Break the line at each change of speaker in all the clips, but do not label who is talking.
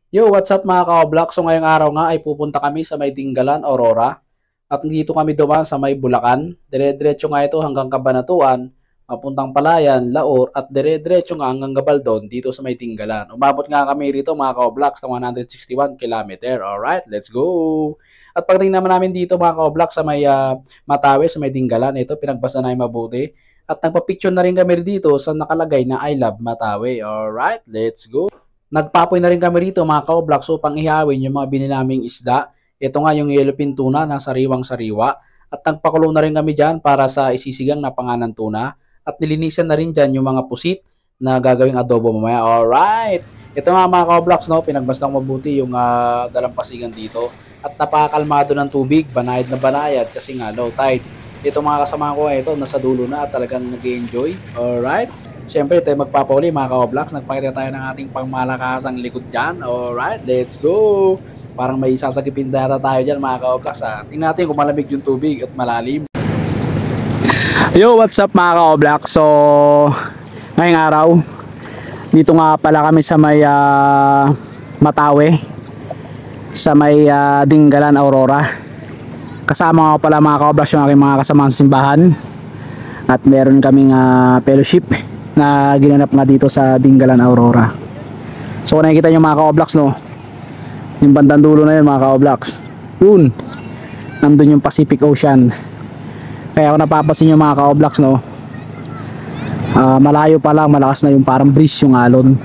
Yo, what's up mga ka-vlog? So ngayong araw nga ay pupunta kami sa may Dingalan, Aurora. At dito kami dumaan sa may Bulacan. Dire-diretso nga ito hanggang Cabanatuan, papuntang Palayan, Laor, at dire-diretso nga hanggang Gabaldon dito sa may Dingalan. Umabot nga kami rito mga ka-vlog sa 161 km. Alright, let's go! At pagdating naman namin dito mga ka-vlog sa may Matawe, sa may Dingalan, ito pinagbasa na mabuti. At nagpa-picture na rin kami dito sa nakalagay na I love Matawe. Alright, let's go! Nagpapoy na rin kami rito mga ka-vlog upang ihawin yung mga binili naming isda. Ito nga yung yellowfin tuna na sariwang-sariwa. At nagpakulo na rin kami dyan para sa isisigang na panganan tuna. At nilinisan na rin dyan yung mga pusit na gagawing adobo mamaya. Alright! Ito nga mga ka-vlogs, no? Pinagbastang mabuti yung dalampasigan dito. At napakalmado ng tubig, banayad na banayad kasi nga low tide. Ito mga kasama ko ito, nasa dulo na at talagang nag-enjoy. Alright! Siyempre, tayo magpapauli mga ka-vlogs. Nagpakita tayo ng ating pangmalakasang likod dyan. Alright, let's go! Parang may sasagipin data tayo dyan mga ka-vlogs. Tingnan natin kung malamig yung tubig at malalim. Yo, what's up mga ka-vlogs? So, ngayong araw, dito nga pala kami sa may Matawe. Sa may Dingalan, Aurora. Kasama nga pala mga ka-vlogs yung aking mga kasamahan sa simbahan. At meron kaming fellowship na ginanap nga dito sa Dingalan, Aurora. So kung nakikita nyo mga ka-vlogs, no, yung bandang dulo na yun mga ka-vlogs, yun, nandun yung Pacific Ocean. Kaya kung napapansin nyo mga ka-vlogs, no, malayo pa lang, malakas na yung parang breeze yung alon.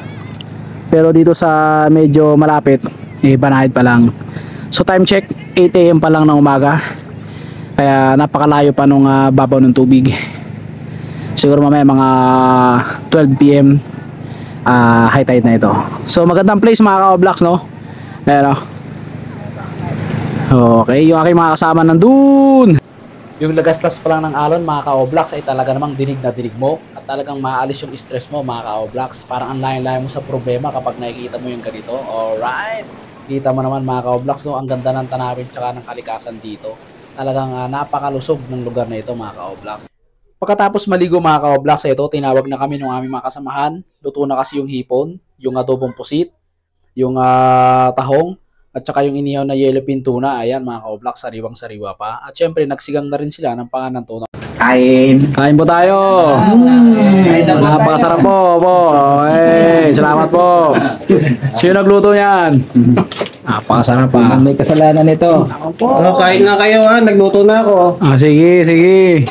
Pero dito sa medyo malapit, banayad pa lang. So time check, 8 AM pa lang ng umaga. Kaya napakalayo pa nung babaw ng tubig. Siguro mamaya mga 12 PM high tide na ito. So magandang place mga ka-vlogs, no? Ayan, okay, yung aking mga kasama nandun. Yung lagaslas pa lang ng alon mga ka-vlogs ay talaga namang dinig na dinig mo. At talagang maalis yung stress mo mga ka-vlogs. Parang ang layo-layo mo sa problema kapag nakikita mo yung ganito. Alright, kita mo naman mga ka-vlogs, no? Ang ganda ng tanawin tsaka ng kalikasan dito. Talagang napakalusog ng lugar na ito mga ka-vlogs. Pagkatapos maligo mga ka-vlogs, ito tinawag na kami ng aming mga kasamahan. Luto na kasi yung hipon, yung adobong pusit, yung tahong, at saka yung inihaw na yellowfin tuna. Ayan mga ka-vlogs, sariwang-sariwa pa. At syempre nagsigang na rin sila ng panganan tuna. Kain! Kain po tayo! Napakasarap po! Salamat po! Sino nagluto yan? Napakasarap pa.
May kasalanan ito.
Kain nga kayo nagluto na ako.
Sige.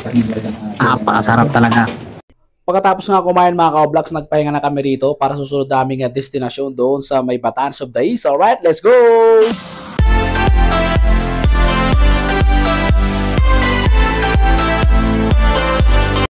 Napakasarap talaga. Pagkatapos nga kumain mga ka-vlogs, nagpahinga na kami rito para susunod naming destinasyon doon sa may Batanes of the East. Alright, let's go!